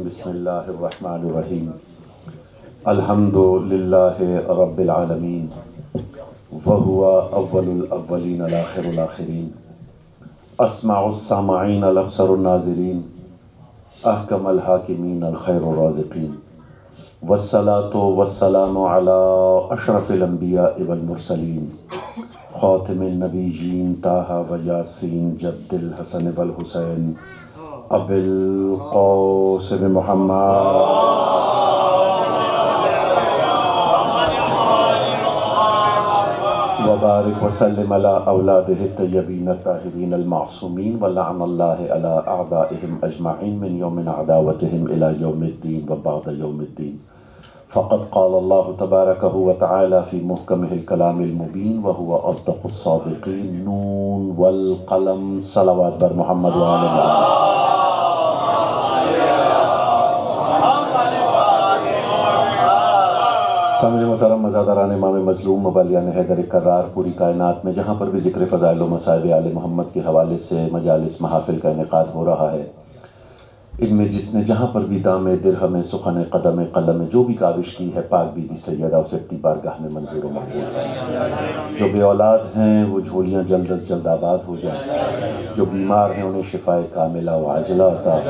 بسم اللہ الرحمن الرحیم الحمد للہ رب العالمین وهو اول الاولین الآخر الآخرین اسمع السامعین الابصر الناظرین احکم الحاکمین الخیر الرازقین والصلاة والسلام علی اشرف الانبیاء والمرسلین خاتم النبیین طٰہٰ و یاسین جد الحسن والحسین ابی القاسم محمد وبارک وسلم علی اولادہ الطیبین الطاہرین المعصومین ولعن اللہ علی اعدائہم اجمعین من یوم عداوتہم الی یوم الدین وبعد یوم الدین فقد قال اللہ تبارک وتعالی فی محکمہ الکلام المبین وہو اصدق الصادقین نون والقلم صلوات بر محمد وآل محمد۔ سامعین محترم، مزاداران امام مظلوم، مبالیان حیدر کرار، پوری کائنات میں جہاں پر بھی ذکر فضائل و مصائب آل محمد کے حوالے سے مجالس محافل کا انعقاد ہو رہا ہے، ان میں جس نے جہاں پر بھی دام درہم سخن قدم قلم جو بھی کاوش کی ہے، پاک بی بی سیدہ اسے اپنی بارگاہ میں منظور و مقبول ہے۔ جو بے اولاد ہیں وہ جھولیاں جلد از جلد آباد ہو جائیں، جو بیمار ہیں انہیں شفائے کاملہ و عاجلہ عطا ہو،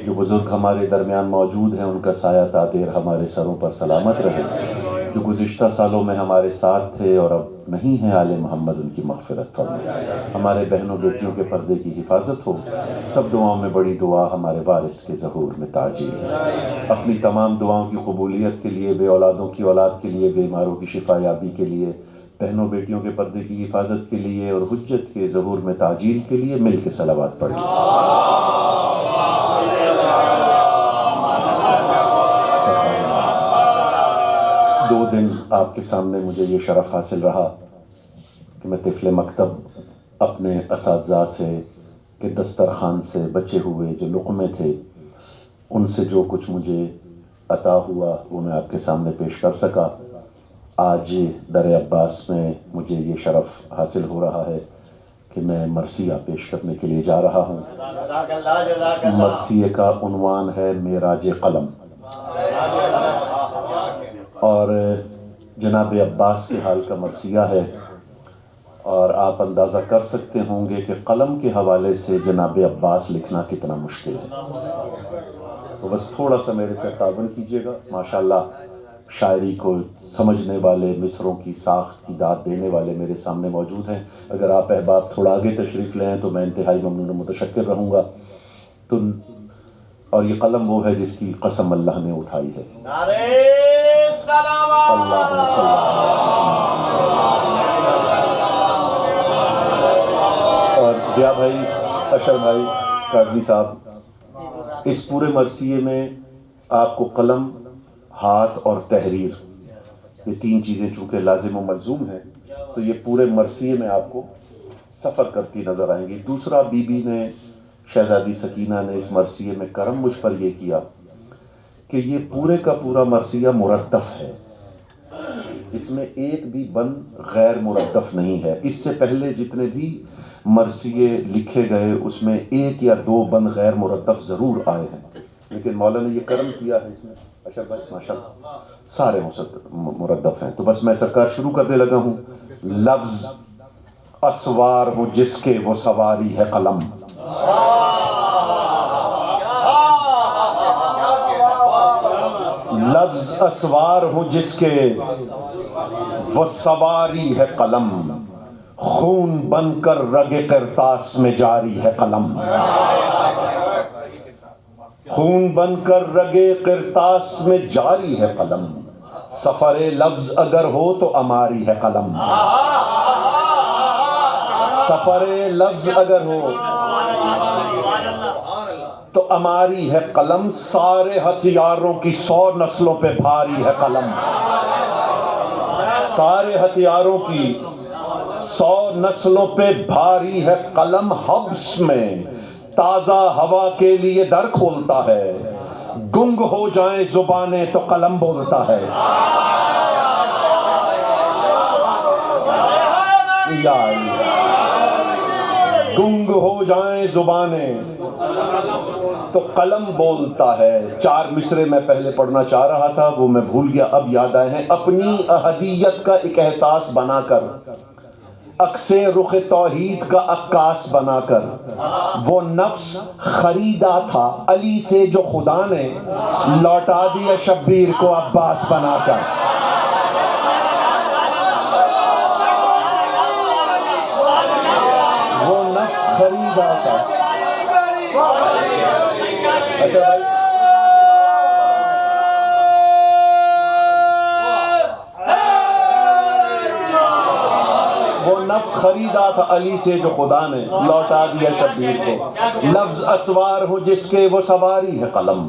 جو بزرگ ہمارے درمیان موجود ہیں ان کا سایہ تا دیر ہمارے سروں پر سلامت رہے، جو گزشتہ سالوں میں ہمارے ساتھ تھے اور اب نہیں ہیں آل محمد ان کی مغفرت فرمائے، ہمارے بہنوں بیٹیوں کے پردے کی حفاظت ہو، سب دعاؤں میں بڑی دعا ہمارے وارث کے ظہور میں تعجیل ہے۔ اپنی تمام دعاؤں کی قبولیت کے لیے، بے اولادوں کی اولاد کے لیے، بیماروں کی شفا یابی کے لیے، بہنوں بیٹیوں کے پردے کی حفاظت کے لیے اور حجت کے ظہور میں تعجیل کے لیے مل کے صلوات پڑھیں۔ 2 دن آپ کے سامنے مجھے یہ شرف حاصل رہا کہ میں طفل مکتب اپنے اساتذہ سے کہ دسترخوان سے بچے ہوئے جو لقمے تھے ان سے جو کچھ مجھے عطا ہوا وہ میں آپ کے سامنے پیش کر سکا۔ آج در عباس میں مجھے یہ شرف حاصل ہو رہا ہے کہ میں مرثیہ پیش کرنے کے لیے جا رہا ہوں۔ مرثیے کا عنوان ہے معراج قلم، اور جناب عباس کے حال کا مرثیہ ہے، اور آپ اندازہ کر سکتے ہوں گے کہ قلم کے حوالے سے جناب عباس لکھنا کتنا مشکل ہے۔ تو بس تھوڑا سا میرے سے تعاون کیجیے گا۔ ماشاءاللہ شاعری کو سمجھنے والے، مصروں کی ساخت کی داد دینے والے میرے سامنے موجود ہیں۔ اگر آپ احباب تھوڑا آگے تشریف لیں تو میں انتہائی ممنون و متشکر رہوں گا۔ تو اور یہ قلم وہ ہے جس کی قسم اللہ نے اٹھائی ہے۔ اللہم صلی اور ضیاء بھائی، اشر بھائی، کاظمی صاحب، اس پورے مرثیے میں آپ کو قلم، ہاتھ اور تحریر، یہ 3 چیزیں چونکہ لازم و ملزوم ہیں تو یہ پورے مرثیے میں آپ کو سفر کرتی نظر آئیں گی۔ دوسرا، بی بی نے، شہزادی سکینہ نے اس مرثیے میں کرم مجھ پر یہ کیا کہ یہ پورے کا پورا مرثیہ مرتف ہے، اس میں ایک بھی بند غیر مرتف نہیں ہے۔ اس سے پہلے جتنے بھی مرثیے لکھے گئے اس میں 1 یا 2 بند غیر مرتف ضرور آئے ہیں، لیکن مولا نے یہ کرم کیا ہے اس میں، اشرف بھائی ماشاءاللہ سارے مرتف ہیں۔ تو بس میں سرکار شروع کرنے لگا ہوں۔ لفظ اسوار ہو جس کے وہ سواری ہے قلم، لفظ اسوار ہو جس کے وہ سواری ہے قلم، خون بن کر رگ قرطاس میں جاری ہے قلم، خون بن کر رگ قرطاس میں جاری ہے قلم، سفر لفظ اگر ہو تو اماری ہے قلم، سفر لفظ اگر ہو تو اماری ہے قلم، سارے ہتھیاروں کی 100 نسلوں پہ بھاری ہے قلم، سارے ہتھیاروں کی 100 نسلوں پہ بھاری ہے قلم، حبس میں تازہ ہوا کے لیے در کھولتا ہے، گنگ ہو جائیں زبانیں تو قلم بولتا ہے۔ گنگ ہو جائیں زبانیں تو قلم بولتا ہے. 4 مصرے میں پہلے پڑھنا چاہ رہا تھا، وہ میں بھول گیا، اب یاد آئے ہیں. اپنی احدیت کا ایک احساس بنا کر، عکسِ رخ توحید کا عکاس بنا کر، وہ نفس خریدا تھا علی سے جو خدا نے لوٹا دیا شبیر کو عباس بنا کر. وہ نفس خریدا تھا. اچھا بھائی، وہ نفس خریدا تھا علی سے جو خدا نے لوٹا دیا شبیر کو. لفظ اسوار ہو جس کے وہ سواری ہے قلم،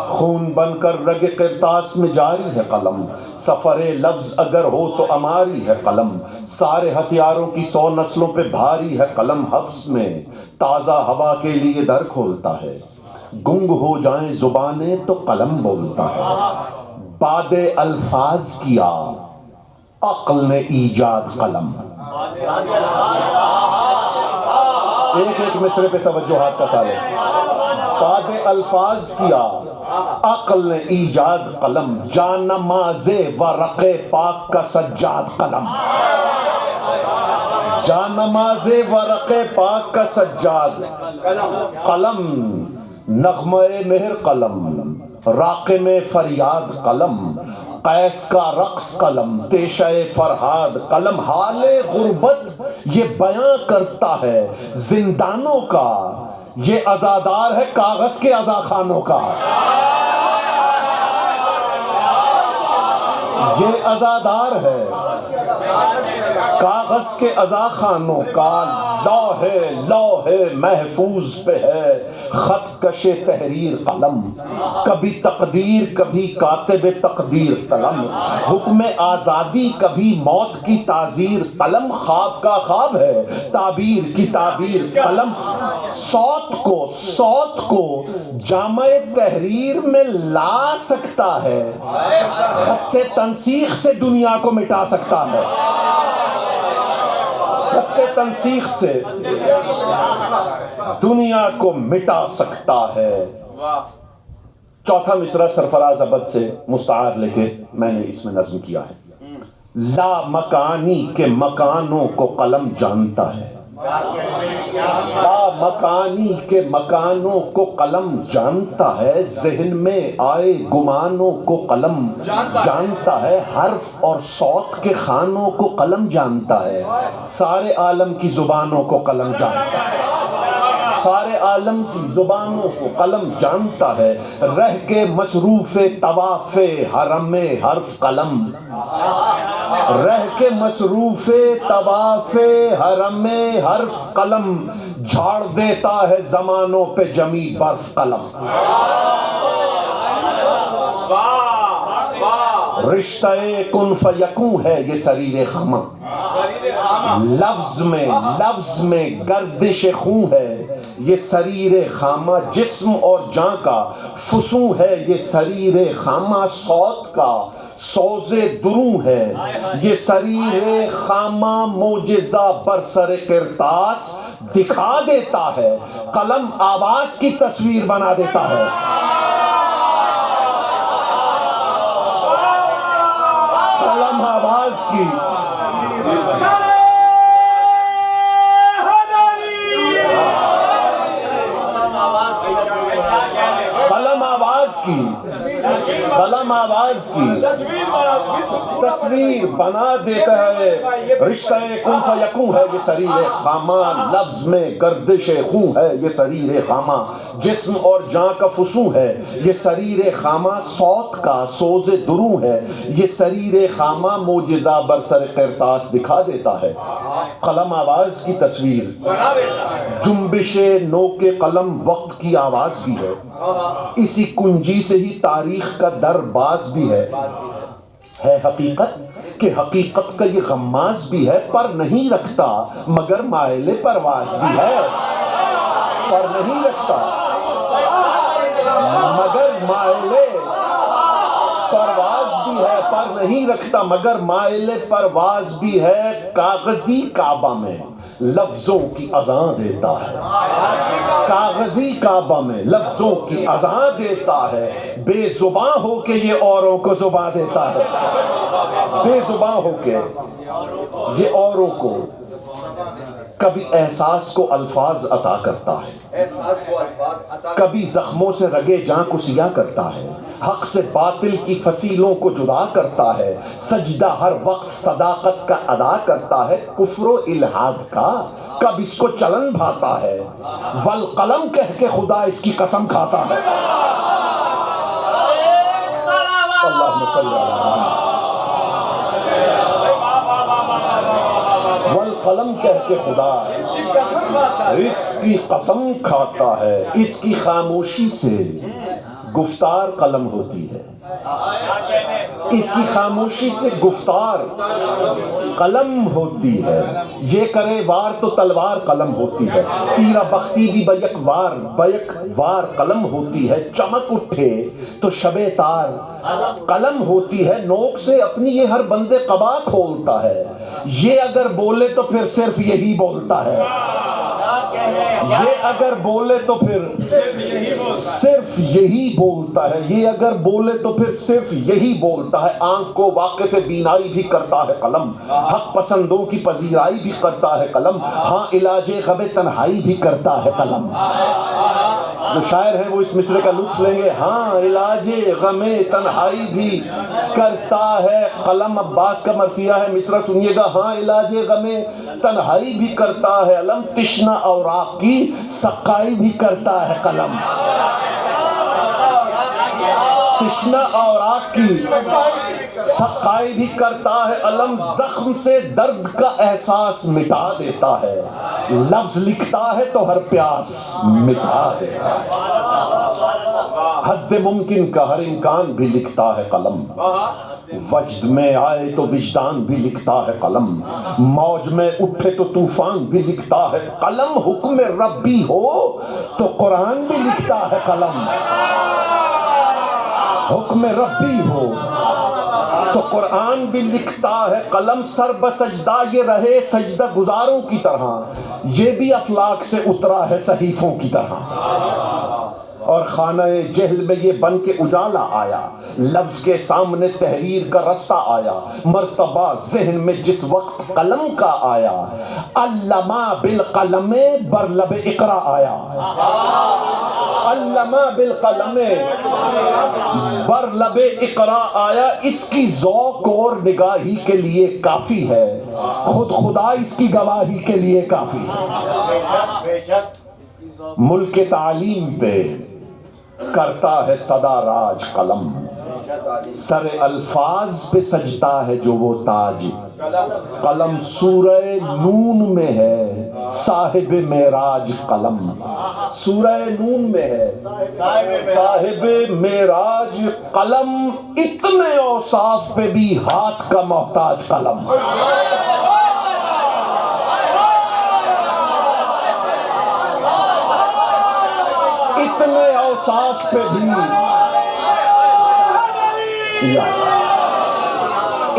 خون بن کر رگ قرطاس میں جاری ہے قلم. سفر لفظ اگر ہو تو اماری ہے قلم، سارے ہتھیاروں کی 100 نسلوں پہ بھاری ہے قلم. حبس میں تازہ ہوا کے لیے در کھولتا ہے، گنگ ہو جائیں زبانیں تو قلم بولتا ہے. باد الفاظ کیا عقل نے ایجاد قلم. ایک ایک مصرے پہ توجہات کا تعلق. باد الفاظ کیا عقل نے ایجاد قلم، جان نماز ورق پاک کا سجاد قلم. جان نماز ورق پاک کا سجاد قلم، نغمہ مہر قلم، راقم فریاد قلم، قیس کا رقص قلم، تیشہ فرہاد قلم. حال غربت یہ بیاں کرتا ہے زندانوں کا، یہ عزادار ہے کاغذ کے عزاخانوں کا. یہ عزادار ہے کاغذ کے عزاخانوں کا. لوح محفوظ پہ ہے خط کش تحریر قلم، کبھی تقدیر کبھی کاتب تقدیر قلم. حکم آزادی کبھی موت کی تعزیر قلم، خواب کا خواب ہے تعبیر کی تعبیر قلم. صوت کو جامع تحریر میں لا سکتا ہے، خط تنسیخ سے دنیا کو مٹا سکتا ہے. خط تنسیخ سے دنیا کو مٹا سکتا ہے. چوتھا مصرع سرفراز ابد سے مستعار لے کے میں نے اس میں نظم کیا ہے. لا مکانی کے مکانوں کو قلم جانتا ہے، لا مکانی کے مکانوں کو قلم جانتا ہے. ذہن میں آئے گمانوں کو قلم جانتا ہے، حرف اور صوت کے خانوں کو قلم جانتا ہے. سارے عالم کی زبانوں کو قلم جانتا ہے، سارے عالم کی زبانوں کو قلم جانتا ہے. رہ کے مصروف طواف حرم حرف قلم، رہ کے مصروف طواف حرم حرف قلم، جھاڑ دیتا ہے زمانوں پہ جمی برف قلم. رشتہ کن فیکون ہے یہ سریر خامہ، لفظ میں گردش خون ہے یہ سریر خامہ. جسم اور جاں کا فسوں ہے یہ سریر خامہ، صوت کا سوز دروں ہے یہ سریر خامہ. معجزہ برسر قرطاس دکھا دیتا ہے، قلم آواز کی تصویر بنا دیتا ہے. قلم آواز کی قلم آواز کی تصویر بنا دیتا ہے. رشتہ کن فیکون ہے یہ سریر خامہ، لفظ میں گردش خون ہے یہ سریر خامہ. جسم اور جاں کا فسوں ہے یہ سریر خامہ، صوت کا سوز دروں ہے یہ سریر خامہ. معجزہ برسر قرطاس دکھا دیتا ہے، قلم آواز کی تصویر. جنبش نو کے قلم وقت کی آواز بھی ہے، اسی کنجی سے ہی تاریخ کا در باز بھی ہے. حقیقت کہ حقیقت کا یہ غماز بھی ہے، پر نہیں رکھتا مگر مائل پرواز بھی ہے. پر نہیں رکھتا مگر مائل پرواز بھی ہے، پر نہیں رکھتا مگر مائل پرواز بھی ہے. کاغذی کعبہ میں لفظوں کی اذاں دیتا ہے، کاغذی کعبہ میں لفظوں کی اذاں دیتا ہے، بے زباں ہو کے یہ اوروں کو زباں دیتا ہے، بے زباں ہو کے یہ اوروں کو کبھی احساس کو الفاظ عطا کرتا ہے، کبھی زخموں سے رگے جاں کو سیاہ کرتا ہے، حق سے باطل کی فصیلوں کو جدا کرتا ہے، سجدہ ہر وقت صداقت کا ادا کرتا ہے، کفر و الحاد کا کب اس کو چلن بھاتا ہے، والقلم کہہ کے خدا اس کی قسم کھاتا ہے۔ اللہم صلی اللہ علیہ وسلم۔ والقلم کہہ کے خدا اس کی قسم کھاتا ہے، اس کی خاموشی سے گفتار قلم ہوتی ہے، اس کی خاموشی سے گفتار قلم ہوتی ہے، یہ کرے وار تو تلوار قلم ہوتی ہے، تیرہ بختی بھی بیک وار قلم ہوتی ہے، چمک اٹھے تو شب تار قلم ہوتی ہے، نوک سے اپنی یہ ہر بندے قبا کھولتا ہے، یہ اگر بولے تو پھر صرف یہی بولتا ہے، یہ اگر بولے تو پھر صرف یہی بولتا ہے، یہ اگر بولے تو پھر صرف یہی بولتا ہے، آنکھ کو واقف بینائی بھی کرتا ہے قلم، حق پسندوں کی پذیرائی بھی کرتا ہے قلم، ہاں علاج غم تنہائی بھی کرتا ہے قلم۔ جو شاعر ہیں وہ اس مصرعے کا لطف لیں گے، ہاں علاج غم تنہائی بھی کرتا ہے قلم۔ عباس کا مرثیہ ہے، مصرع سنیے گا، ہاں علاج غم تنہائی بھی کرتا ہے قلم، تشنہ اوراق کی سقائی بھی کرتا ہے قلم، تشنہ اوراق کی سقائی بھی کرتا ہے قلم، زخم سے درد کا احساس مٹا دیتا ہے، لفظ لکھتا ہے تو ہر پیاس مٹا دیتا ہے، حد ممکن کا ہر امکان بھی لکھتا ہے قلم، وجد میں آئے تو وجدان بھی لکھتا ہے قلم، موج میں اٹھے تو طوفان بھی لکھتا ہے قلم، حکم ربی ہو تو قرآن بھی لکھتا ہے قلم، حکم ربی ہو تو قرآن بھی لکھتا ہے قلم، سر بسجدہ یہ رہے سجدہ گزاروں کی طرح، یہ بھی افلاک سے اترا ہے صحیفوں کی طرح، اور خانہ جہل میں یہ بن کے اجالا آیا، لفظ کے سامنے تحریر کا رستہ آیا، مرتبہ ذہن میں جس وقت قلم کا آیا، علامہ بالقلم بر لب اقرا آیا، علامہ بالقلم بر لب اقرا آیا، اس کی ذوق اور نگاہی کے لیے کافی ہے، خود خدا اس کی گواہی کے لیے کافی ہے، ملک تعلیم پہ کرتا ہے صدا راج قلم، سر الفاظ پہ سجتا ہے جو وہ تاج قلم، سورہ نون میں ہے صاحب معراج قلم، سورہ نون میں ہے صاحب معراج قلم، اتنے اوصاف پہ بھی ہاتھ کا محتاج قلم، اتنے اوصاف پہ بھی،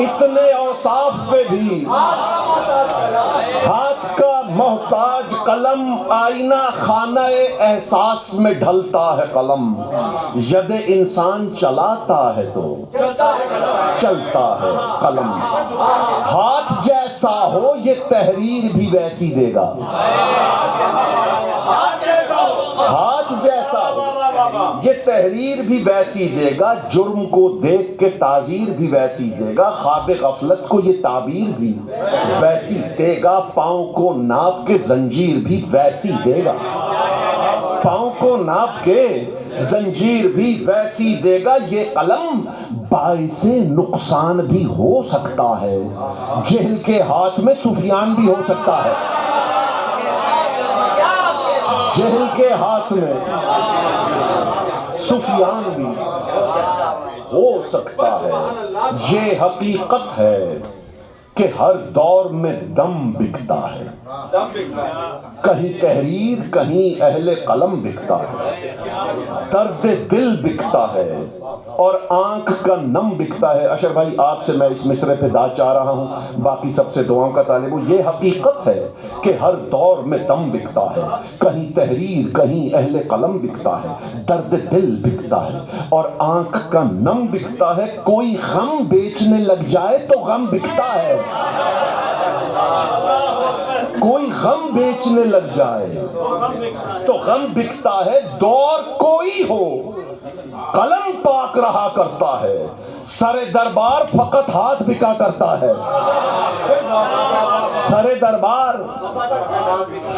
اتنے اوصاف پہ بھی ہاتھ کا محتاج قلم، آئینہ خانہ احساس میں ڈھلتا ہے قلم، ید انسان چلاتا ہے تو چلتا ہے قلم، ہاتھ جیسا ہو یہ تحریر بھی ویسی دے گا، ہاتھ جیسا ہو یہ تحریر بھی ویسی دے گا، جرم کو دیکھ کے تعزیر بھی ویسی دے گا، خواب غفلت کو یہ تعبیر بھی ویسی دے گا، پاؤں کو ناپ کے زنجیر بھی ویسی دے گا، پاؤں کو ناپ کے زنجیر بھی ویسی دے گا، یہ قلم باعث نقصان بھی ہو سکتا ہے، جہل کے ہاتھ میں سفیان بھی ہو سکتا ہے، جہل کے ہاتھ میں سفیان بھی ہو سکتا ہے، یہ حقیقت ہے کہ ہر دور میں دم بکتا ہے، کہیں تحریر کہیں اہل قلم بکتا ہے، درد دل بکتا ہے اور آنکھ کا نم بکتا ہے۔ اشر بھائی آپ سے میں اس مصرے پہ داد چاہ رہا ہوں، باقی سب سے دعاؤں کا طالب ہوں۔ یہ حقیقت ہے کہ ہر دور میں دم بکتا ہے، کہیں تحریر کہیں اہل قلم بکتا ہے، درد دل بکتا ہے اور آنکھ کا نم بکتا ہے۔ کوئی غم بیچنے لگ جائے تو غم بکتا ہے، کوئی غم بیچنے لگ جائے تو غم بکتا ہے۔ دور کوئی ہو قلم پاک رہا کرتا ہے، سر دربار فقط ہاتھ بکا کرتا ہے، سر دربار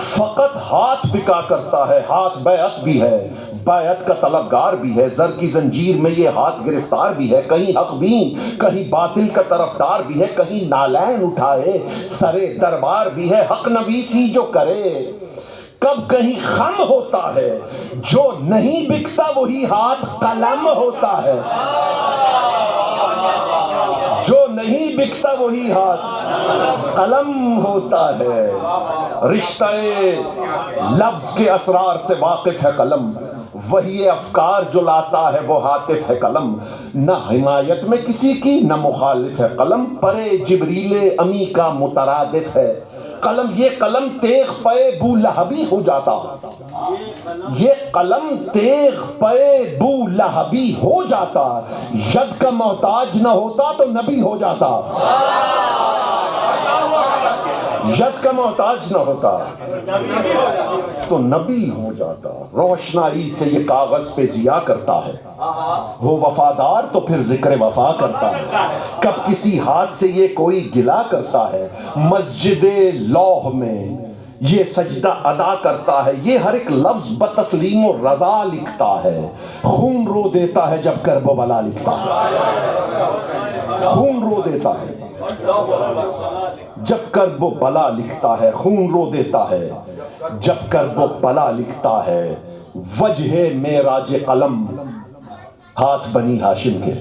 فقط ہاتھ بکا کرتا ہے۔ ہاتھ بیعت بھی ہے، بیعت کا طلبگار بھی ہے، زر کی زنجیر میں یہ ہاتھ گرفتار بھی ہے، کہیں حق بین کہیں باطل کا طرفدار بھی ہے، کہیں نالین اٹھائے سر دربار بھی ہے۔ حق نویسی جو کرے کب کہیں خم ہوتا ہے، جو نہیں بکتا وہی ہاتھ قلم ہوتا ہے، جو نہیں بکتا وہی ہاتھ قلم ہوتا ہے۔ رشتہ لفظ کے اسرار سے واقف ہے قلم، وہی افکار جو لاتا ہے وہ ہاتف ہے قلم۔ نہ حمایت میں کسی کی نہ مخالف ہے قلم، پرے جبریل امی کا مترادف ہے قلم۔ یہ قلم تیغ پہ بو لہبی ہو جاتا، یہ قلم تیغ پہ بو لہبی ہو جاتا، ید کا محتاج نہ ہوتا تو نبی ہو جاتا، ید کا محتاج نہ ہوتا تو نبی ہو جاتا۔ روشنائی سے یہ کاغذ پہ ضیاء کرتا ہے، ہو وفادار تو پھر ذکر وفا کرتا ہے۔ کب کسی ہاتھ سے یہ کوئی گلا کرتا ہے، مسجد لوح میں یہ سجدہ ادا کرتا ہے۔ یہ ہر ایک لفظ بتسلیم و رضا لکھتا ہے، خون رو دیتا ہے جب کرب و بلا لکھتا ہے، خون رو دیتا ہے جب کرب و بلا لکھتا ہے، خون رو دیتا ہے جب کرب و بلا لکھتا ہے۔ وجہ معراج قلم ہاتھ بنی ہاشم کے،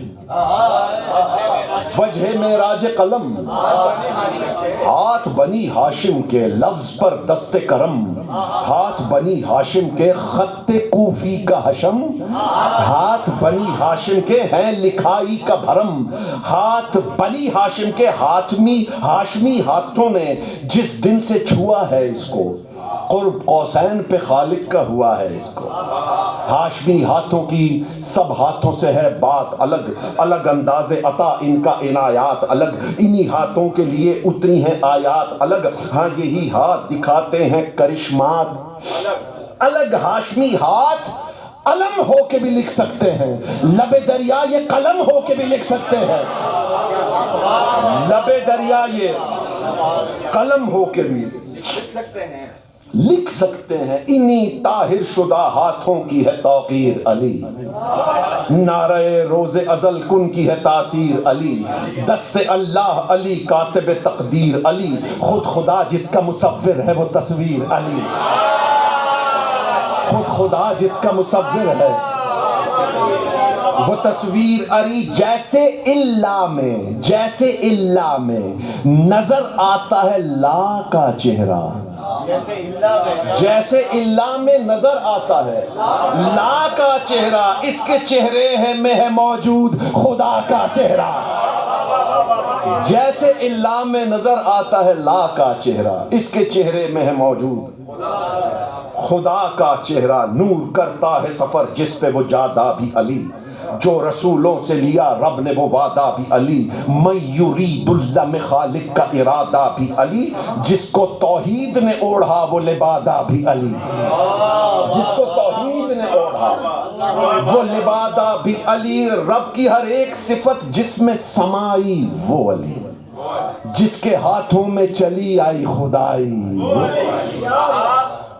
وجہ معراج قلم ہاتھ بنی ہاشم کے، لفظ پر دست کرم ہاتھ بنی ہاشم کے، خط کوفی کا حشم ہاتھ بنی ہاشم کے، ہیں لکھائی کا بھرم ہاتھ بنی ہاشم کے۔ ہاشمی ہاتھوں نے جس دن سے چھوا ہے اس کو، قرب قوسین پہ خالق کا ہوا ہے اس کو۔ ہاشمی ہاتھوں کی سب ہاتھوں سے ہے بات الگ، الگ انداز عطا ان کا عنایات الگ، انہی ہاتھوں کے لیے اتری ہیں آیات الگ۔ ہاں یہی ہاتھ دکھاتے ہیں کرشمات الگ۔ ہاشمی ہاتھ علم ہو کے بھی لکھ سکتے ہیں، لب دریا یہ قلم ہو کے بھی لکھ سکتے ہیں، لب دریا یہ قلم ہو کے بھی لکھ سکتے ہیں۔ انہی طاہر شدہ ہاتھوں کی ہے توقیر علی، نعرہ روز ازل کن کی ہے تاثیر علی، دست اللہ علی کاتب تقدیر علی، خود خدا جس کا مصور ہے وہ تصویر علی، خود خدا جس کا مصور ہے وہ تصویر علی۔ جیسے اللہ میں، جیسے اللہ میں نظر آتا ہے لا کا چہرہ، جیسے اللہ میں نظر آتا ہے لا کا چہرہ، اس کے چہرے میں ہے موجود خدا کا چہرہ۔ جیسے اللہ میں نظر آتا ہے لا کا چہرہ، اس کے چہرے میں ہے موجود خدا کا چہرہ۔ نور کرتا ہے سفر جس پہ وہ جادہ بھی علی، جو رسولوں سے لیا رب نے وہ وعدہ بھی علی، من یرید اللہ میں خالق کا ارادہ بھی علی، جس کو توحید نے اوڑھا وہ لبادہ بھی علی، جس کو توحید نے اوڑھا وہ لبادہ بھی علی۔ رب کی ہر ایک صفت جس میں سمائی وہ علی، جس کے ہاتھوں میں چلی آئی خدائی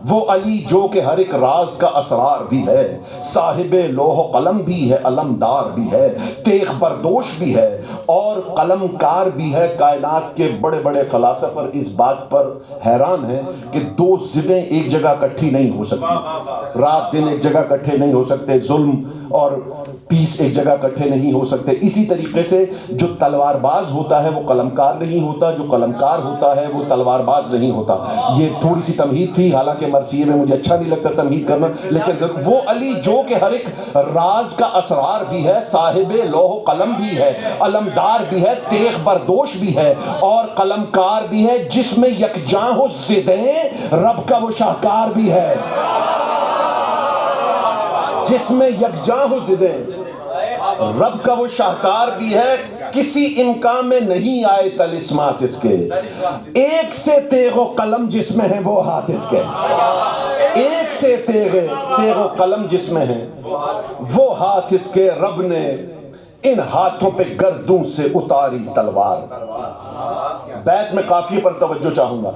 وہ علی، جو کہ ہر ایک راز کا اسرار بھی ہے، صاحب لوح و قلم بھی ہے، علمدار بھی ہے، تیغ بردوش بھی ہے اور قلم کار بھی ہے۔ کائنات کے بڑے بڑے فلاسفر اس بات پر حیران ہیں کہ دو ضدیں ایک جگہ اکٹھی نہیں ہو سکتی، رات دن ایک جگہ اکٹھے نہیں ہو سکتے، ظلم اور پیس ایک جگہ اکٹھے نہیں ہو سکتے. اسی طریقے سے جو تلوار باز ہوتا ہے وہ قلمکار نہیں ہوتا، جو قلمکار ہوتا ہے وہ تلوار باز نہیں ہوتا. یہ تھوڑی سی تمہید تھی، حالانکہ مرثیے میں مجھے اچھا نہیں لگتا تمہید کرنا، لیکن وہ علی جو کہ ہر ایک راز کا اسرار بھی ہے، صاحب لوح و قلم بھی ہے، علمدار بھی ہے، تیغ بردوش بھی ہے، اور قلمکار بھی ہے، جس میں یکجاں ہو ضدیں، رب کا وہ شاہکار بھی ہے، جس میں یکجاں ہو ضدیں، رب کا وہ شاہکار بھی ہے. کسی امکان میں نہیں آئے طلسمات اس کے، ایک سے تیغ و قلم جس میں ہے وہ ہاتھ اس کے. ایک سے تیغ و قلم جس میں ہے وہ ہاتھ اس کے. رب نے ان ہاتھوں پہ گردوں سے اتاری تلوار. بیت میں قافیے پر توجہ چاہوں گا.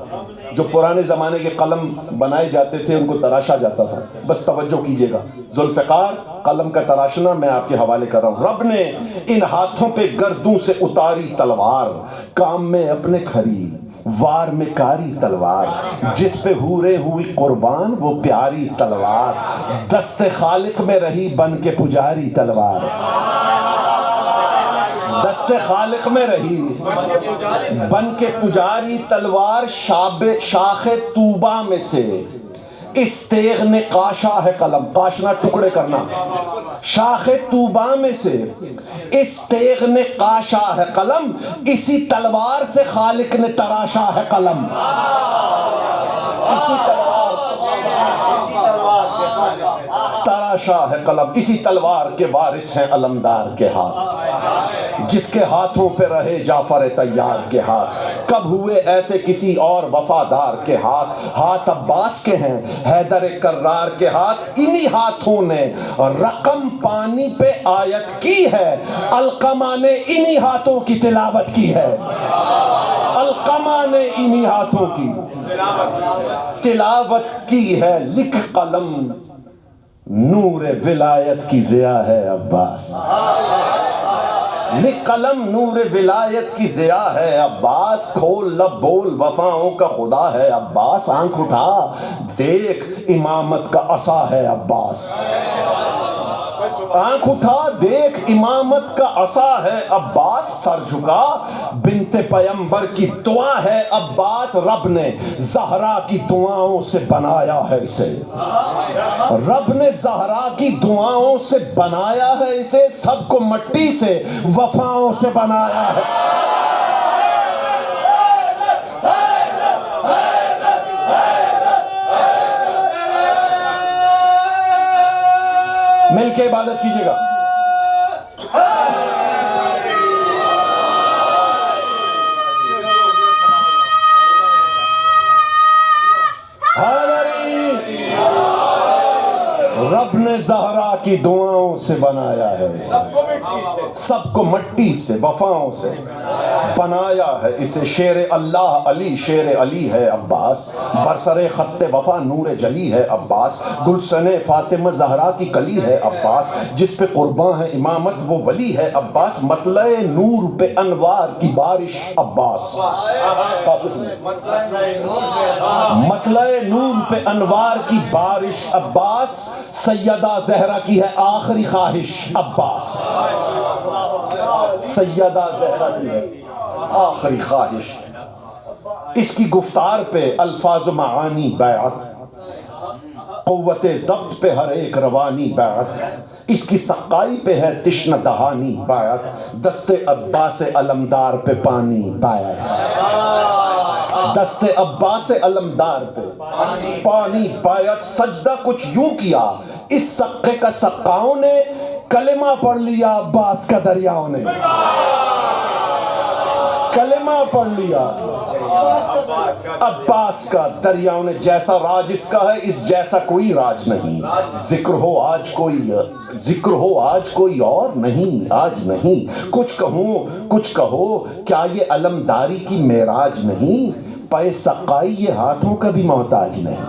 جو پرانے زمانے کے قلم بنائے جاتے تھے ان کو تراشا جاتا تھا، بس توجہ کیجئے گا. ذوالفقار قلم کا تراشنا میں آپ کے حوالے کر رہا ہوں. رب نے ان ہاتھوں پہ گردوں سے اتاری تلوار، کام میں اپنے کھری وار میں کاری تلوار، جس پہ حوریں ہوئی قربان وہ پیاری تلوار، دست خالق میں رہی بن کے پجاری تلوار. دست خالق میں رہی بن کے پجاری تلوار. شاخ طوبہ میں سے اس تیغ نے کاشا ہے قلم. کاشنا ٹکڑے کرنا. شاخ طوبہ میں سے اس تیغ نے کاشا ہے قلم، اسی تلوار سے خالق نے تراشا ہے قلم. اسی تلوار تراشا ہے قلم. اسی تلوار کے وارث ہیں علمدار کے ہاتھ، جس کے ہاتھوں پہ رہے جعفر طیار کے ہاتھ. کب ہوئے ایسے کسی اور وفادار کے ہاتھ؟ ہاتھ عباس کے ہیں، حیدر کرار کے ہاتھ. انہی ہاتھوں نے رقم پانی پہ آیت کی ہے، القمہ نے انہی ہاتھوں کی تلاوت کی ہے. القمہ نے انہی ہاتھوں کی تلاوت کی ہے. لکھ قلم نور ولایت کی ضیا ہے عباس. لکھ قلم نور ولایت کی ضیا ہے عباس. کھول لب بول وفاؤں کا خدا ہے عباس. آنکھ اٹھا دیکھ امامت کا عصا ہے عباس. آنکھ اٹھا دیکھ امامت کا عصا ہے عباس. سر جھکا بنت پیمبر کی دعا ہے عباس. رب نے زہرا کی دعاؤں سے بنایا ہے اسے. رب نے زہرا کی دعاؤں سے بنایا ہے اسے. سب کو مٹی سے وفاؤں سے بنایا ہے. مل کے عبادت کیجئے گا. رب نے زہرا کی دعاؤں سے بنایا ہے، سب کو مٹی سے وفاؤں سے بنایا ہے اسے. شیر اللہ علی شیر علی ہے عباس. برسر خط وفا نور جلی ہے عباس. گلشن فاطمہ زہرا کی کلی ہے عباس. جس پہ قرباں ہے امامت وہ ولی ہے عباس. مطلع نور پہ انوار کی بارش عباس. مطلع نور پہ انوار کی بارش عباس. سیدہ زہرا کی ہے آخری خواہش عباس. سیدہ زہرا کی ہے آخری خواہش. اس کی گفتار پہ الفاظ و معانی بیعت، قوت ضبط پہ ہر ایک روانی بیعت. اس کی سقائی پہ ہے تشنہ دہانی بیعت. دست عباس علمدار پہ پانی بیعت. دست عباس علمدار پہ پانی بیعت. سجدہ کچھ یوں کیا اس سقے کا سقاؤں نے، کلمہ پڑھ لیا عباس کا دریاؤں نے. کلمہ پڑھ لیا عباس کا دریاؤں نے. جیسا راج اس کا ہے اس جیسا کوئی راج نہیں. ذکر ہو آج کوئی اور نہیں. آج نہیں کچھ کہو کیا یہ علمداری کی معراج نہیں؟ پے سقائی یہ ہاتھوں کا بھی محتاج نہیں.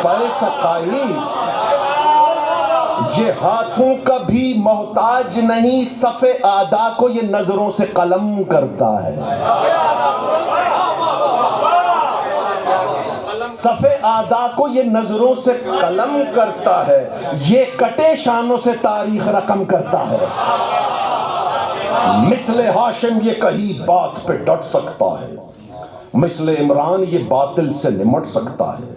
پے سقائی یہ ہاتھوں کا بھی محتاج نہیں. صف اعدا کو یہ نظروں سے قلم کرتا ہے. صف آدھا کو یہ نظروں سے قلم کرتا ہے، یہ کٹے شانوں سے تاریخ رقم کرتا ہے۔ مثل ہاشم یہ کہیں بات پہ ڈٹ سکتا ہے، مثل عمران یہ باطل سے نمٹ سکتا ہے،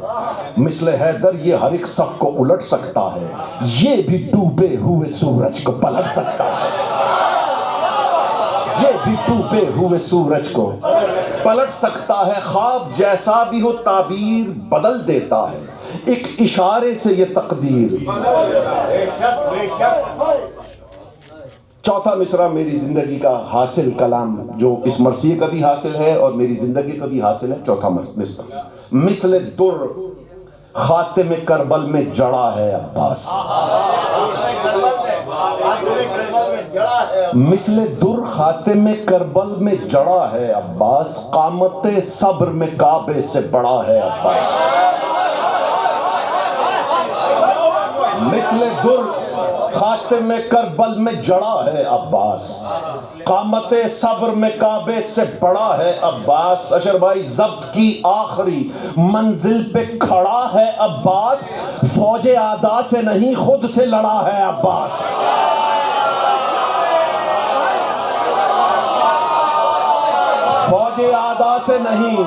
مثل حیدر یہ ہر ایک صف کو الٹ سکتا ہے، یہ بھی ڈوبے ہوئے سورج کو پلٹ سکتا ہے، یہ بھی ڈوبے ہوئے سورج کو پلٹ سکتا ہے۔ خواب جیسا بھی ہو تعبیر بدل دیتا ہے، ایک اشارے سے یہ تقدیر۔ چوتھا مصرع میری زندگی کا حاصل کلام جو اس مرثیے کا بھی حاصل ہے اور میری زندگی کا بھی حاصل ہے، چوتھا مصرع۔ مثل در خاتم کربل میں جڑا ہے عباس، مثل در خاتم کربل میں جڑا ہے عباس، قامت صبر میں کعبے سے بڑا ہے عباس۔ مثل در خاتم کربل میں جڑا ہے عباس، قامت صبر میں کعبے سے بڑا ہے عباس۔ اشر بھائی ضبط کی آخری منزل پہ کھڑا ہے عباس، فوج اعداء سے نہیں خود سے لڑا ہے عباس۔ فوج اعداء سے نہیں،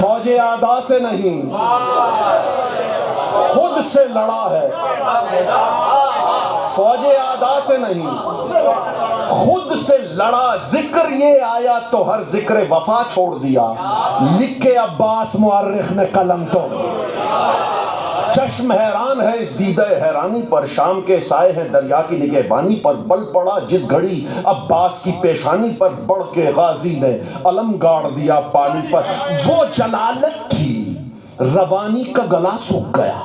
فوج اعداء سے نہیں خود سے لڑا ہے، فوج اعداء سے نہیں خود سے لڑا۔ ذکر یہ آیا تو ہر ذکر وفا چھوڑ دیا، لکھ کے عباس مورخ نے قلم توڑ دیا۔ چشم حیران ہے اس دیدہ حیرانی پر، شام کے سائے ہیں دریا کی نگہبانی پر، بل پڑا جس گھڑی عباس کی پیشانی پر، بڑھ کے غازی نے علم گاڑ دیا پانی پر۔ وہ جلالت تھی روانی کا گلا سوکھ گیا،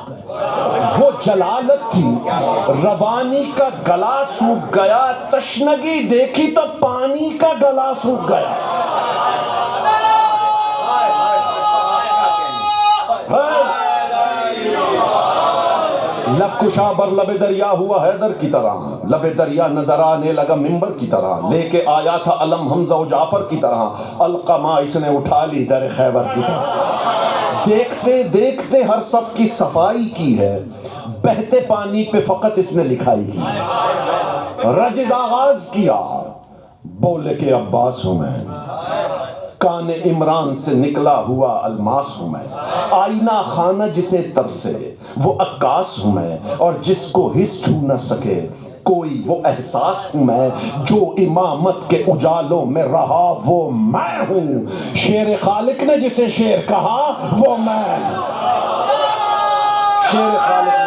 وہ جلالت تھی روانی کا گلا سوکھ گیا، تشنگی دیکھی تو پانی کا گلا سوکھ گیا۔ لب کشا بر لب دریا ہوا حیدر کی طرح، لب دریا نظر آنے لگا منبر کی طرح، لے کے آیا تھا علم حمزہ و جعفر کی طرح، القما اس نے اٹھا لی در خیبر کی طرح۔ دیکھتے دیکھتے ہر صف کی صفائی کی ہے، بہتے پانی پہ فقط اس نے لکھائی کی۔ رجز آغاز کیا بولے کہ عباس ہوں میں، کان عمران سے نکلا ہوا الماس ہوں میں، آئینہ خانہ جسے ترسے وہ عکاس ہوں میں، اور جس کو حس چھو نہ سکے کوئی وہ احساس ہوں میں، جو امامت کے اجالوں میں رہا وہ میں ہوں، شیر خالق نے جسے شیر کہا وہ میں، شیر خالق نے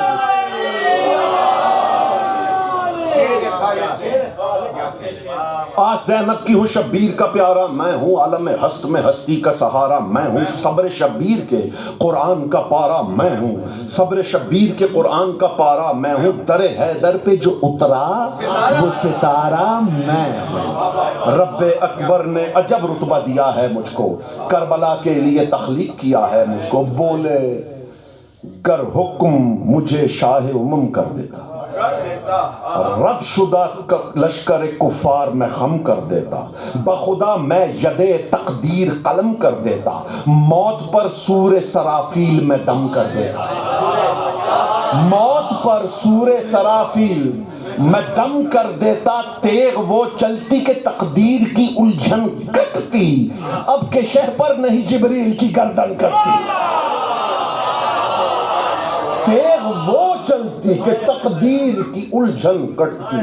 زینب کی ہوں شبیر کا پیارا میں ہوں، عالم ہست میں ہستی کا سہارا میں ہوں، صبر شبیر کے قرآن کا پارا میں ہوں، صبر شبیر کے قرآن کا پارا میں ہوں، در حیدر پہ جو اترا وہ ستارہ میں ہوں۔ رب اکبر نے عجب رتبہ دیا ہے مجھ کو، کربلا کے لیے تخلیق کیا ہے مجھ کو، بولے گر حکم مجھے شاہ امم کر دیتا، رد شدہ لشکر کفار میں خم کر دیتا، بخدا میں ید تقدیر قلم کر دیتا، موت پر سور سرافیل میں دم کر دیتا، موت پر سور سرافیل میں دم کر دیتا، تیغ وہ چلتی کہ تقدیر کی الجھن کٹتی، اب کہ شہ پر نہیں جبریل کی گردن کٹتی، تیغ وہ چلتی کہ تقدیر کی الجھن کٹتی،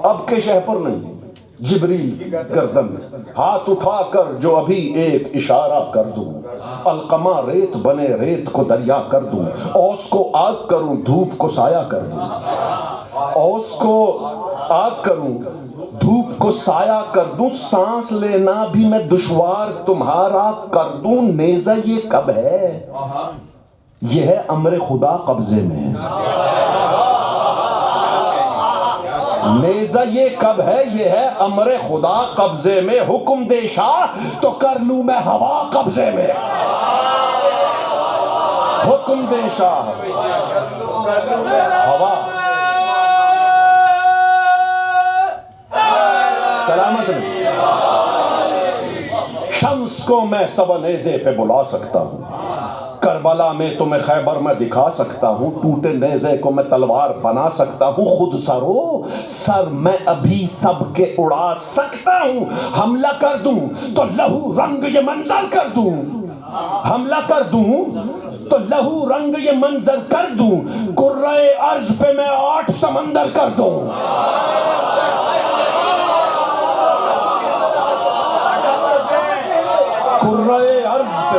اب کے شہ پر نہیں جبریل گردن، ہاتھ اٹھا کر جو ابھی ایک اشارہ کر دوں، القما ریت بنے ریت کو دریا کر دوں، اوس کو آگ کروں دھوپ کو سایہ کر دوں، اوس کو آگ کروں دھوپ کو سایہ کر دوں، سانس لینا بھی میں دشوار تمہارا کر دوں، نیزہ یہ کب ہے یہ ہے امر خدا قبضے میں، نیزہ یہ کب ہے یہ ہے امر خدا قبضے میں، حکم دے شاہ تو کر لوں میں ہوا قبضے میں، حکم دے شاہ ہوا سلامت شمس کو میں سبانیزے پہ بلا سکتا ہوں، کربلا میں تمہیں خیبر میں دکھا سکتا ہوں، ٹوٹے نیزے کو میں تلوار بنا سکتا ہوں، خود سر میں ابھی سب کے اڑا سکتا ہوں، حملہ کر دوں تو لہو رنگ یہ منظر کر دوں، حملہ کر دوں تو لہو رنگ یہ منظر کر دوں، کرۂ ارض پہ میں 8 سمندر کر دوں۔ کرۂ ارض پہ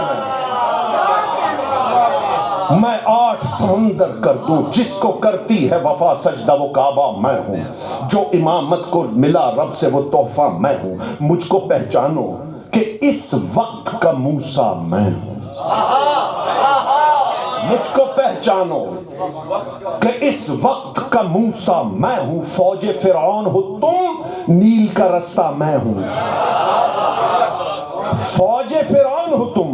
میں 8 سمندر کر دوں، جس کو کرتی ہے وفا سجدہ وہ کعبہ میں ہوں، جو امامت کو ملا رب سے وہ تحفہ میں ہوں، مجھ کو پہچانو کہ اس وقت کا موسیٰ میں ہوں، مجھ کو پہچانو کہ اس وقت کا موسیٰ میں ہوں، فوج فرعون ہو تم، نیل کا رستہ میں ہوں، فوج فرعون ہو تم،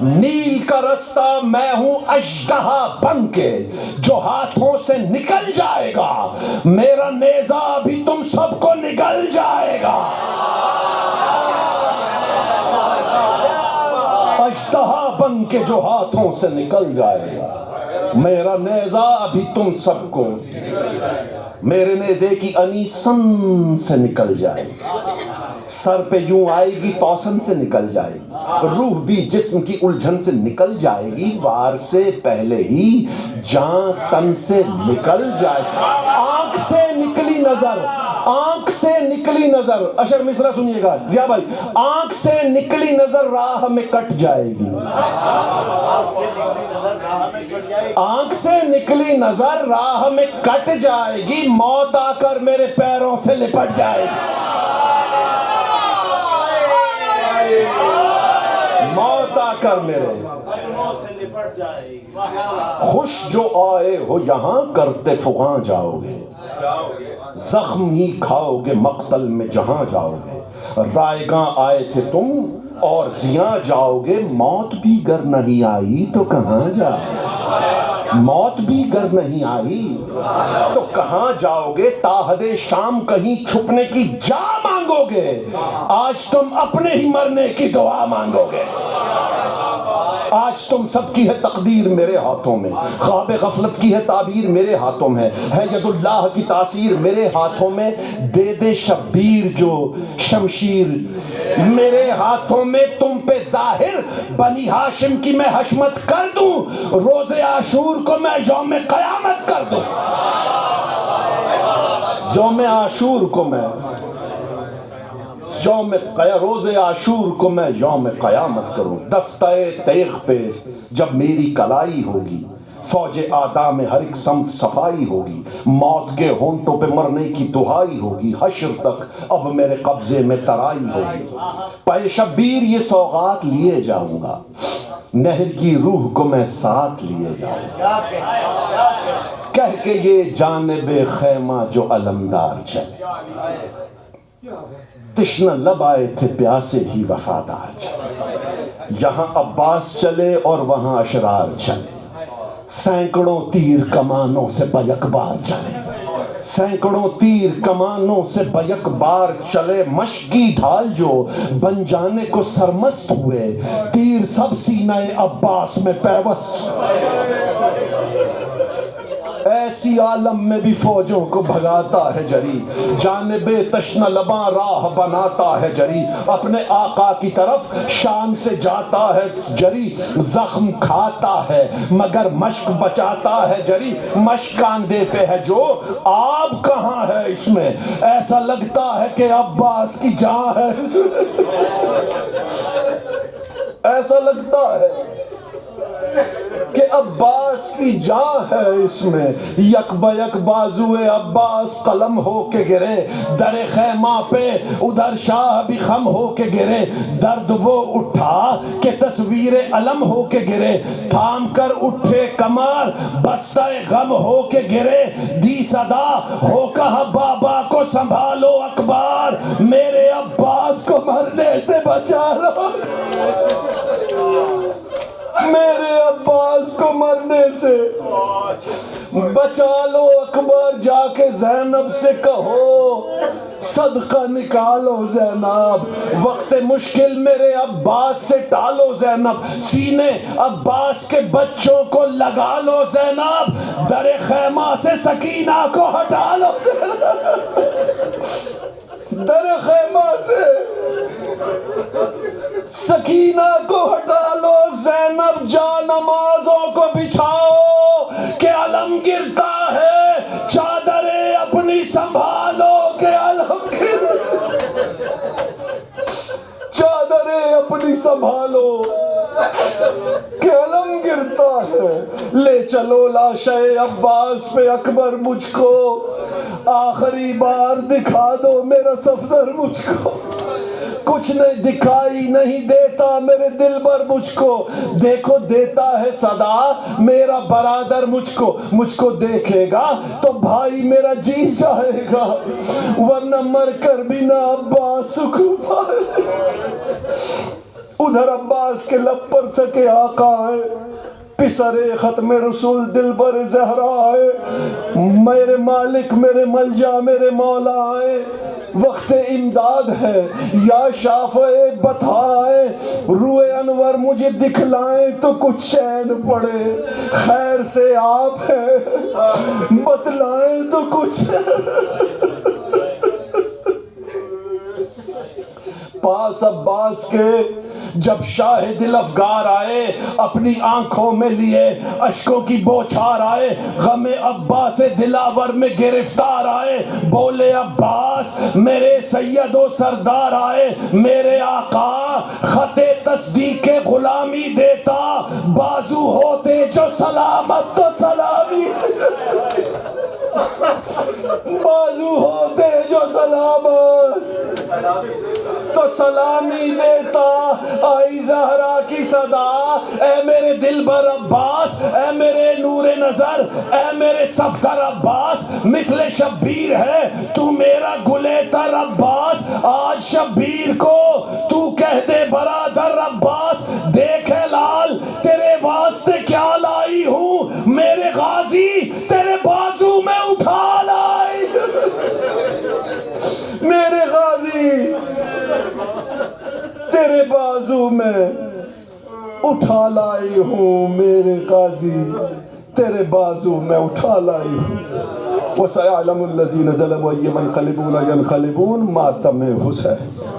نیل کا رستہ میں ہوں، اژدہا بن کے جو ہاتھوں سے نکل جائے گا، میرا نیزہ بھی تم سب کو نگل جائے گا، اژدہا بن کے جو ہاتھوں سے نکل جائے گا، میرا نیزہ ابھی تم سب کو، میرے نیزے کی انیسن سے نکل جائے گی، سر پہ یوں آئے گی توسن سے نکل جائے گی، روح بھی جسم کی الجھن سے نکل جائے گی، وار سے پہلے ہی جان تن سے نکل جائے گی، آنکھ سے نکلی نظر، آنکھ سے نکلی نظر، اشر مصرع سنیے گا ضیاء بھائی، آنکھ سے نکلی نظر راہ میں کٹ جائے گی، آنکھ سے نکلی نظر راہ میں کٹ جائے گی، موت آ کر میرے پیروں سے لپٹ جائے گی، موت آ کر میرے خوش جو آئے ہو یہاں کرتے فغاں جاؤ گے، زخم ہی کھاؤ گے مقتل میں جہاں جاؤ گے، رائگاں آئے تھے تم اور زیاں جاؤ گے، موت بھی گر نہیں آئی تو کہاں جاؤ، موت بھی گر نہیں آئی تو کہاں جاؤ گے، تاحد شام کہیں چھپنے کی جا مانگو گے، آج تم اپنے ہی مرنے کی دعا مانگو گے، آج تم سب کی ہے تقدیر میرے ہاتھوں میں، خواب غفلت کی ہے تعبیر میرے ہاتھوں میں ہے، ید اللہ کی تاثیر میرے ہاتھوں میں، دے دے شبیر جو شمشیر میرے ہاتھوں میں، تم پہ ظاہر بنی ہاشم کی میں حشمت کر دوں، روز عاشور کو میں یوم قیامت کر دوں، یوم عاشور کو میں روز عاشور کو میں یوم قیامت کروں، دستہ تیغ پہ جب میری کلائی ہوگی، فوج اعداء میں ہر ایک سمت صفائی ہوگی، موت کے ہونٹوں پہ مرنے کی دہائی ہوگی، حشر تک اب میرے قبضے میں ترائی ہوگی، پائے شبیر یہ سوغات لیے جاؤں گا، نہر کی روح کو میں ساتھ لیے جاؤں گا، کہہ کے یہ جانب خیمہ جو علمدار چلے، تشنہ لب آئے تھے پیاسے ہی وفادار چلے، یہاں عباس چلے اور وہاں اشرار چلے، سینکڑوں تیر کمانوں سے بیک بار چلے، سینکڑوں تیر کمانوں سے بیک بار چلے، مشکی ڈھال جو بن جانے کو سرمست ہوئے، تیر سب سینہ عباس میں پیوست، ایسی عالم میں بھی فوجوں کو بھگاتا ہے جری، جانب تشنہ لباں راہ بناتا ہے جری، اپنے آقا کی طرف شان سے جاتا ہے جری، زخم کھاتا ہے مگر مشک بچاتا ہے جری، مشک کاندھے پہ ہے جو آب کہاں ہے اس میں، ایسا لگتا ہے کہ عباس کی جان ہے اس میں، ایسا لگتا ہے کہ عباس کی جان ہے اس میں، یک بیک بازوئے عباس قلم ہو کے گرے، در خیمہ پہ ادھر شاہ بھی خم ہو کے گرے، درد وہ اٹھا کہ تصویر علم ہو کے گرے، تھام کر اٹھے کمار بستہ غم ہو کے گرے، دی صدا ہو کہا بابا کو سنبھالو اکبار، میرے عباس کو مرنے سے بچا لو، میرے عباس کو مرنے سے بچا لو اکبر، جا کے زینب سے کہو صدقہ نکالو زینب، وقت مشکل میرے عباس سے ٹالو زینب، سینے عباس کے بچوں کو لگا لو زینب، در خیمہ سے سکینہ کو ہٹا لو زینب، در خیمہ سے سکینہ کو ہٹا لو زینب، جا نمازوں کو بچھاؤ کہ علم گرتا ہے، چادریں اپنی سنبھالو کہ علم چادریں اپنی سنبھالو کہ علم گرتا ہے، لے چلو لاشِ عباس پہ اکبر مجھ کو، آخری بار دکھا دو میرا صفدر مجھ کو، کچھ نہیں دکھائی نہیں دیتا میرے دل بر مجھ کو، دیکھو دیتا ہے صدا میرا برادر مجھ کو دیکھے گا تو بھائی میرا جی جائے گا، ورنہ مر کر بھی نہ عباس سکون پائے۔ ادھر عباس کے لب پر تھکے آقا ہے، پسرے ختم رسول دل بر زہرا ہے، میرے مالک میرے ملجا میرے مولا ہے، وقت امداد ہے، یا شافع بتائے، روئے انور مجھے دکھلائیں تو کچھ چین پڑے، خیر سے آپ ہیں بتلائیں تو کچھ پاس عباس کے جب شاہ دل افگار آئے، اپنی آنکھوں میں لیے اشکوں کی بوچھار آئے، غم عباس دلاور میں گرفتار آئے، بولے عباس میرے سید و سردار آئے، میرے آقا خط تصدیق غلامی دیتا، بازو ہوتے جو سلامت تو سلامی بازو ہوتے جو سلامت تو سلامی دیتا، آئی زہرا کی صدا، اے میرے دل بر عباس، اے میرے نور نظر، اے میرے صفدر عباس، مثل شبیر ہے تو میرا گلے تر عباس، آج شبیر کو تو کہہ دے برادر عباس، دیکھے لال تیرے واسطے کیا لائی ہوں، میرے غازی تیرے بازو میں اٹھا لائی میرے غازی تیرے بازو میں اٹھا لائی ہوں، میرے غازی تیرے بازو میں اٹھا لائی ہوں، وَسَيَعْلَمُ الَّذِينَ ظَلَمُوا أَيَّ مَنْقَلِبٌ يَنْقَلِبُونَ، ماتم حسین۔